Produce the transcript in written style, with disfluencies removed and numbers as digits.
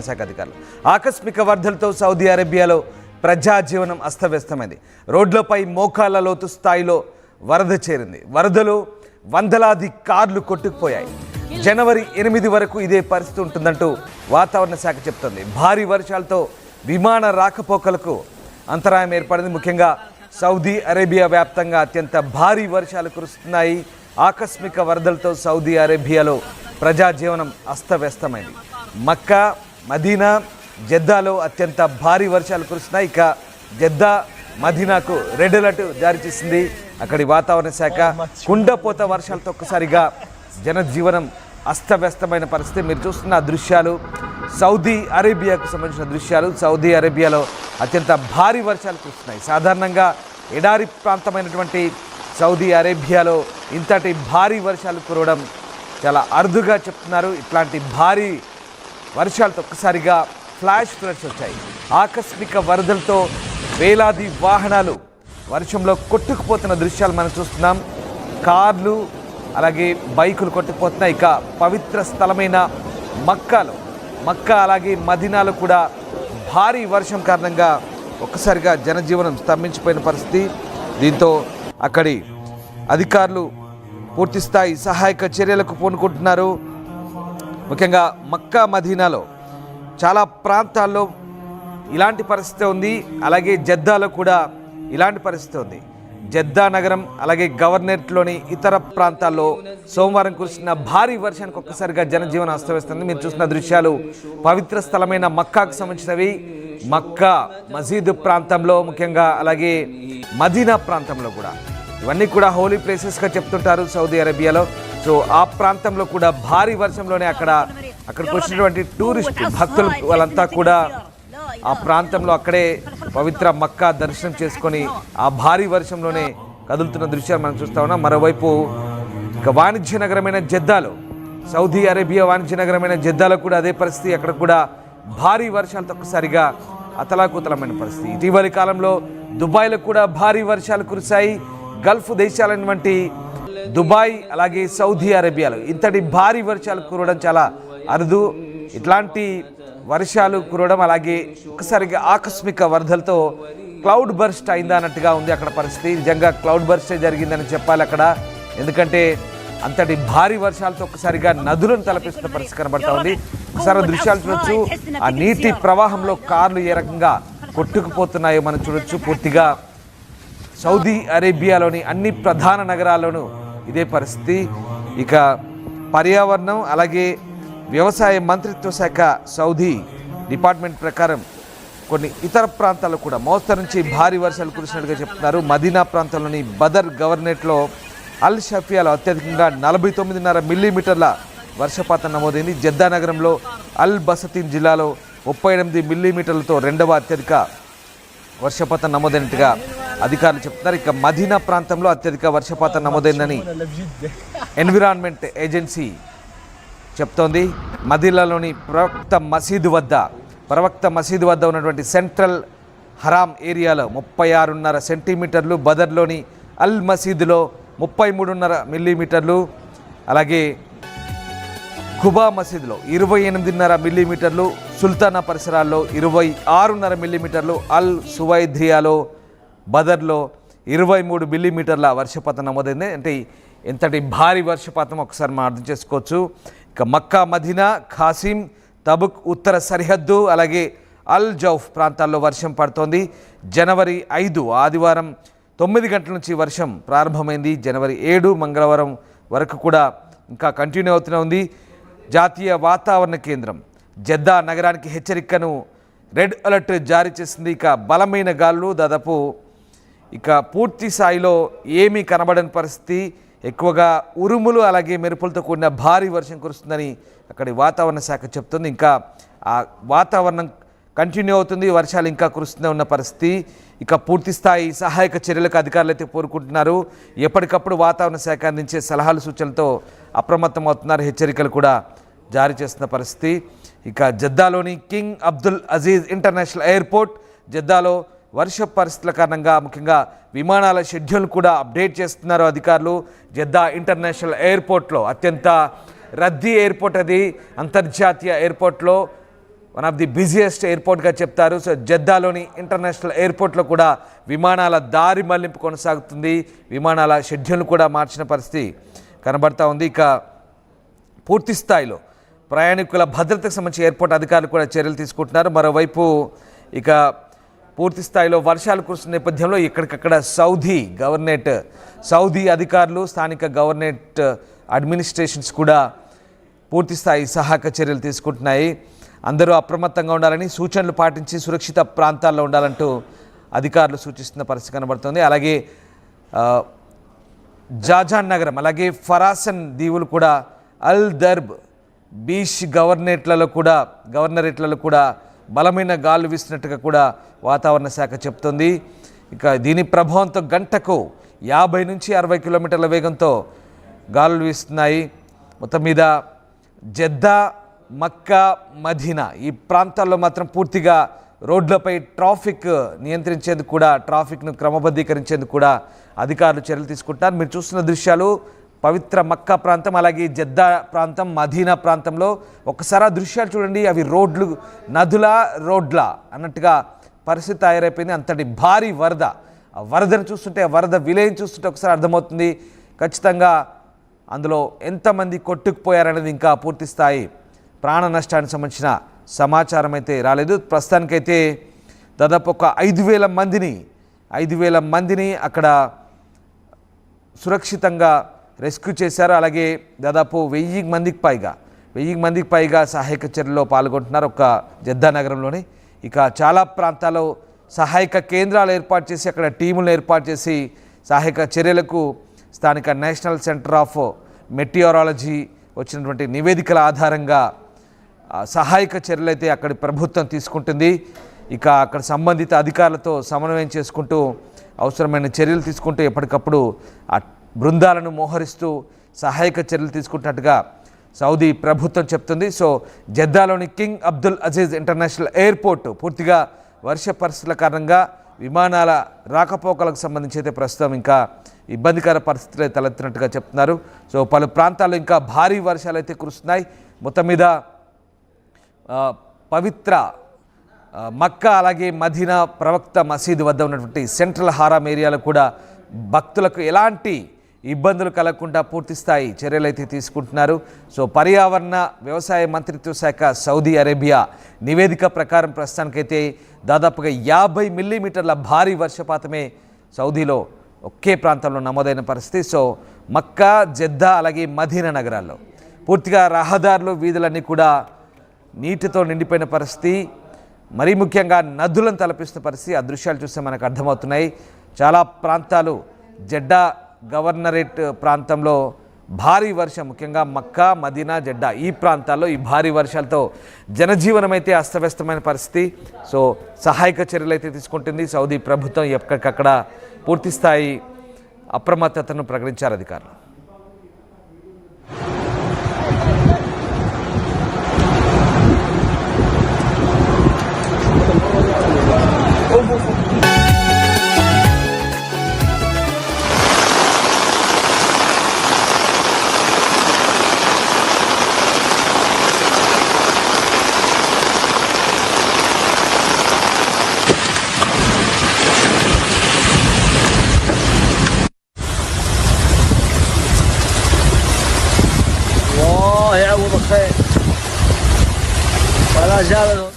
శాఖ అధికారులు ఆకస్మిక వరదలతో సౌదీ అరేబియాలో ప్రజా జీవనం అస్తవ్యస్తమైంది. రోడ్లపై మోకాళ్ల లోతు స్థాయిలో వరద చేరింది. వరదలు వందలాది కార్లు కొట్టుకుపోయాయి. జనవరి 8 వరకు ఇదే పరిస్థితి ఉంటుందంటూ వాతావరణ శాఖ చెప్తోంది. భారీ వర్షాలతో విమాన రాకపోకలకు అంతరాయం ఏర్పడింది. ముఖ్యంగా సౌదీ అరేబియా వ్యాప్తంగా అత్యంత భారీ వర్షాలు కురుస్తున్నాయి. ఆకస్మిక వరదలతో సౌదీ అరేబియాలో ప్రజా జీవనం అస్తవ్యస్తమైంది. మక్కా, మదీనా, జెద్దాలో అత్యంత భారీ వర్షాలు కురుస్తున్నాయి. ఇక జెద్దా, మదీనాకు రెడ్ అలర్ట్ జారీ చేసింది అక్కడి వాతావరణ శాఖ. కుండపోత వర్షాలతో ఒక్కసారిగా జనజీవనం అస్తవ్యస్తమైన పరిస్థితి. మీరు చూస్తున్న దృశ్యాలు సౌదీ అరేబియాకు సంబంధించిన దృశ్యాలు. సౌదీ అరేబియాలో అత్యంత భారీ వర్షాలు కురుస్తున్నాయి. సాధారణంగా ఎడారి ప్రాంతమైనటువంటి సౌదీ అరేబియాలో ఇంతటి భారీ వర్షాలు కురవడం చాలా అరుదుగా చెప్తున్నారు. ఇట్లాంటి భారీ వర్షాలతో ఒక్కసారిగా ఫ్లాష్ ఫ్లడ్స్ వచ్చాయి. ఆకస్మిక వరదలతో వేలాది వాహనాలు వర్షంలో కొట్టుకుపోతున్న దృశ్యాలు మనం చూస్తున్నాం. కార్లు అలాగే బైకులు కొట్టుకుపోతున్నాయి. ఇక పవిత్ర స్థలమైన మక్కా అలాగే మదీనాలో కూడా భారీ వర్షం కారణంగా ఒక్కసారిగా జనజీవనం స్తంభించిపోయిన పరిస్థితి. దీంతో అక్కడి అధికారులు పూర్తిస్థాయి సహాయక చర్యలకు పూనుకుంటున్నారు. ముఖ్యంగా మక్కా, మదీనాలో చాలా ప్రాంతాల్లో ఇలాంటి పరిస్థితి ఉంది. అలాగే జెద్దాలో కూడా ఇలాంటి పరిస్థితి ఉంది. జెద్దా నగరం అలాగే గవర్నరేట్లోని ఇతర ప్రాంతాల్లో సోమవారం కురిసిన భారీ వర్షానికి ఒక్కసారిగా జనజీవనం అస్తవ్యస్తుంది. మీరు చూసిన దృశ్యాలు పవిత్ర స్థలమైన మక్కాకు సంబంధించినవి. మక్కా మసీదు ప్రాంతంలో ముఖ్యంగా అలాగే మదీనా ప్రాంతంలో కూడా ఇవన్నీ కూడా హోలీ ప్లేసెస్గా చెప్తుంటారు సౌదీ అరేబియాలో. సో ఆ ప్రాంతంలో కూడా భారీ వర్షంలోనే అక్కడికి వచ్చినటువంటి టూరిస్ట్ భక్తులు వాళ్ళంతా కూడా ఆ ప్రాంతంలో అక్కడే పవిత్ర మక్కా దర్శనం చేసుకొని ఆ భారీ వర్షంలోనే కదులుతున్న దృశ్యాలు మనం చూస్తా ఉన్నాం. మరోవైపు ఇక వాణిజ్య నగరమైన జెద్దాలో, సౌదీ అరేబియా వాణిజ్య నగరమైన జెద్దాలో కూడా అదే పరిస్థితి. అక్కడ కూడా భారీ వర్షాలతో ఒక్కసారిగా అతలాకుతలమైన పరిస్థితి. ఇటీవలి కాలంలో దుబాయ్లో కూడా భారీ వర్షాలు కురిశాయి. గల్ఫ్ దేశాలైనటువంటి దుబాయ్ అలాగే సౌదీ అరేబియాలో ఇంతటి భారీ వర్షాలు కురవడం చాలా అరుదు. ఇట్లాంటి వర్షాలు కురవడం అలాగే ఒక్కసారిగా ఆకస్మిక వరదలతో క్లౌడ్ బర్స్ట్ అయిందా అన్నట్టుగా ఉంది అక్కడ పరిస్థితి. నిజంగా క్లౌడ్ బర్స్టే జరిగిందని చెప్పాలి అక్కడ. ఎందుకంటే అంతటి భారీ వర్షాలతో ఒక్కసారిగా నదులను తలపిస్తున్న పరిస్థితి కనబడతా ఉంది. ఒకసారి దృశ్యాలు చూడొచ్చు. ఆ నీటి ప్రవాహంలో కార్లు ఏ రకంగా కొట్టుకుపోతున్నాయో మనం చూడొచ్చు. పూర్తిగా సౌదీ అరేబియాలోని అన్ని ప్రధాన నగరాల్లోనూ ఇదే పరిస్థితి. ఇక పర్యావరణం అలాగే వ్యవసాయ మంత్రిత్వ శాఖ సౌదీ డిపార్ట్మెంట్ ప్రకారం కొన్ని ఇతర ప్రాంతాల్లో కూడా మోస్తరు నుంచి భారీ వర్షాలు కురిసినట్టుగా చెప్తున్నారు. మదీనా ప్రాంతంలోని బదర్ గవర్నరేట్లో అల్ షఫియాలో అత్యధికంగా 49.5 మిల్లీమీటర్ల వర్షపాతం నమోదైంది. జెద్దా నగరంలో అల్ బసతీన్ జిల్లాలో 38 మిల్లీమీటర్లతో రెండవ అత్యధిక వర్షపాతం నమోదైనట్టుగా అధికారులు చెప్తున్నారు. ఇక మదీనా ప్రాంతంలో అత్యధిక వర్షపాతం నమోదైందని ఎన్విరాన్మెంట్ ఏజెన్సీ చెప్తోంది. మదీనాలోని ప్రవక్త మసీదు వద్ద ఉన్నటువంటి సెంట్రల్ హరామ్ ఏరియాలో 36.5 సెంటీమీటర్లు, బదర్లోని అల్ మసీదులో 33.5 మిల్లీమీటర్లు, అలాగే ఖుబా మసీదులో 28.5 మిల్లీమీటర్లు, సుల్తానా పరిసరాల్లో 26.5 మిల్లీమీటర్లు, అల్ సువైద్రియాలో బదర్లో 23 మిల్లీమీటర్ల వర్షపాతం నమోదైంది. అంటే ఎంతటి భారీ వర్షపాతం ఒకసారి మనం అర్థం చేసుకోవచ్చు. ఇక మక్కా, మదీనా, ఖాసిం, తబుక్ ఉత్తర సరిహద్దు అలాగే అల్ జౌఫ్ ప్రాంతాల్లో వర్షం పడుతోంది. జనవరి 5 ఆదివారం 9 గంటల నుంచి వర్షం ప్రారంభమైంది. జనవరి 7 మంగళవారం వరకు కూడా ఇంకా కంటిన్యూ అవుతూనే ఉంది. జాతీయ వాతావరణ కేంద్రం జెద్దా నగరానికి హెచ్చరికను రెడ్ అలర్ట్ జారీ చేసింది. ఇక బలమైన గాలులు దాదాపు ఇక పూర్తి స్థాయిలో ఏమీ కనబడని పరిస్థితి. ఎక్కువగా ఉరుములు అలాగే మెరుపులతో కూడిన భారీ వర్షం కురుస్తుందని అక్కడి వాతావరణ శాఖ చెప్తుంది. ఇంకా ఆ వాతావరణం కంటిన్యూ అవుతుంది. వర్షాలు ఇంకా కురుస్తూనే ఉన్న పరిస్థితి. ఇక పూర్తి స్థాయి సహాయక చర్యలకు అధికారులు అయితే కోరుకుంటున్నారు. ఎప్పటికప్పుడు వాతావరణ శాఖ అందించే సలహాలు సూచనలతో అప్రమత్తం అవుతున్నారు. హెచ్చరికలు కూడా జారీ చేస్తున్న పరిస్థితి. ఇక జెద్దాలోని king Abdul Aziz international airport జెద్దాలో వర్ష పరిస్థితుల కారణంగా ముఖ్యంగా విమానాల షెడ్యూల్ కూడా అప్డేట్ చేస్తున్నారు అధికారులు. జెద్దా ఇంటర్నేషనల్ ఎయిర్పోర్ట్లో అత్యంత రద్దీ ఎయిర్పోర్ట్ అది. అంతర్జాతీయ ఎయిర్పోర్ట్లో వన్ ఆఫ్ ది బిజియెస్ట్ ఎయిర్పోర్ట్గా చెప్తారు. సో జెద్దాలోని ఇంటర్నేషనల్ ఎయిర్పోర్ట్లో కూడా విమానాల దారి మళ్లింపు కొనసాగుతుంది. విమానాల షెడ్యూల్ కూడా మార్చిన పరిస్థితి కనబడతా ఉంది. ఇక పూర్తి స్థాయిలో ప్రయాణికుల భద్రతకు సంబంధించి ఎయిర్పోర్ట్ అధికారులు కూడా చర్యలు తీసుకుంటున్నారు. మరోవైపు ఇక పూర్తి స్థాయిలో వర్షాలు కురుస్తున్న నేపథ్యంలో ఇక్కడికక్కడ సౌదీ అధికారులు, స్థానిక గవర్నమెంట్ అడ్మినిస్ట్రేషన్స్ కూడా పూర్తి స్థాయి సహాయక చర్యలు తీసుకుంటున్నాయి. అందరూ అప్రమత్తంగా ఉండాలని, సూచనలు పాటించి సురక్షిత ప్రాంతాల్లో ఉండాలంటూ అధికారులు సూచిస్తున్న పరిస్థితి కనబడుతుంది. అలాగే జాజాన్ నగరం, అలాగే ఫరాసన్ దీవులు కూడా, అల్ దర్బ్ బీచ్ గవర్నరేట్లలో కూడా బలమైన గాలు వీస్తున్నట్టుగా కూడా వాతావరణ శాఖ చెప్తుంది. ఇక దీని ప్రభావంతో గంటకు 50 నుంచి 60 కిలోమీటర్ల వేగంతో గాలులు వీస్తున్నాయి. మొత్తం మీద జెద్దా, మక్కా, మదీనా ఈ ప్రాంతాల్లో మాత్రం పూర్తిగా రోడ్లపై ట్రాఫిక్ నియంత్రించేందుకు కూడా, ట్రాఫిక్ను క్రమబద్ధీకరించేందుకు కూడా అధికారులు చర్యలు తీసుకుంటున్నారు. మీరు చూస్తున్న దృశ్యాలు పవిత్ర మక్కా ప్రాంతం, అలాగే జెద్దా ప్రాంతం, మదీనా ప్రాంతంలో ఒకసారి ఆ దృశ్యాలు చూడండి. అవి రోడ్ల అన్నట్టుగా పరిస్థితి తయారైపోయింది. అంతటి భారీ వరద, ఆ వరదను చూస్తుంటే, ఆ వరద విలయం చూస్తుంటే ఒకసారి అర్థమవుతుంది ఖచ్చితంగా అందులో ఎంతమంది కొట్టుకుపోయారనేది. ఇంకా పూర్తి స్థాయి ప్రాణ నష్టానికి సంబంధించిన సమాచారం అయితే రాలేదు. ప్రస్తుతానికైతే దాదాపు ఒక 5,000 మందిని అక్కడ సురక్షితంగా రెస్క్యూ చేశారు. అలాగే దాదాపు 1000 మందికి పైగా సహాయక చర్యల్లో పాల్గొంటున్నారు ఒక జెద్దా నగరంలోని. ఇక చాలా ప్రాంతాల్లో సహాయక కేంద్రాలు ఏర్పాటు చేసి, అక్కడ టీములను ఏర్పాటు చేసి సహాయక చర్యలకు స్థానిక నేషనల్ సెంటర్ ఆఫ్ మెటియారాలజీ వచ్చినటువంటి నివేదికల ఆధారంగా సహాయక చర్యలు అయితే అక్కడి ప్రభుత్వం తీసుకుంటుంది. ఇక అక్కడ సంబంధిత అధికారులతో సమన్వయం చేసుకుంటూ అవసరమైన చర్యలు తీసుకుంటూ ఎప్పటికప్పుడు ఆ బృందాలను మోహరిస్తూ సహాయక చర్యలు తీసుకుంటున్నట్టుగా సౌదీ ప్రభుత్వం చెప్తుంది. సో జెద్దాలోని king Abdul Aziz international airport పూర్తిగా వర్ష పరిస్థితుల కారణంగా విమానాల రాకపోకలకు సంబంధించి అయితే ప్రస్తుతం ఇంకా ఇబ్బందికర పరిస్థితులే తలెత్తినట్టుగా చెప్తున్నారు. సో పలు ప్రాంతాల్లో ఇంకా భారీ వర్షాలు అయితే కురుస్తున్నాయి. మొత్తం మీద పవిత్ర మక్కా, అలాగే మదీనా ప్రవక్త మసీదు వద్ద ఉన్నటువంటి సెంట్రల్ హారాం ఏరియాలో కూడా భక్తులకు ఎలాంటి ఇబ్బందులు కలగకుండా పూర్తి స్థాయి చర్యలు అయితే తీసుకుంటున్నారు. సో పర్యావరణ వ్యవసాయ మంత్రిత్వ శాఖ సౌదీ అరేబియా నివేదిక ప్రకారం ప్రస్తుతానికైతే దాదాపుగా 50 మిల్లీమీటర్ల భారీ వర్షపాతమే సౌదీలో ఒకే ప్రాంతంలో నమోదైన పరిస్థితి. సో మక్కా, జెద్దా, అలాగే మదీనా నగరాల్లో పూర్తిగా రహదారులు, వీధులన్నీ కూడా నీటితో నిండిపోయిన పరిస్థితి. మరీ ముఖ్యంగా నదులను తలపిస్తున్న పరిస్థితి. ఆ దృశ్యాలు చూస్తే మనకు అర్థమవుతున్నాయి. చాలా ప్రాంతాలు, జెడ్డా గవర్నరేట్ ప్రాంతంలో భారీ వర్షం, ముఖ్యంగా మక్కా, మదీనా, జెడ్డా ఈ ప్రాంతాల్లో ఈ భారీ వర్షాలతో జనజీవనం అయితే అస్తవ్యస్తమైన పరిస్థితి. సో సహాయక చర్యలు అయితే తీసుకుంటుంది సౌదీ ప్రభుత్వం. ఎక్కడికక్కడ పూర్తి స్థాయి అప్రమత్తతను ప్రకటించారు అధికారులు. يعوض خير ولا زال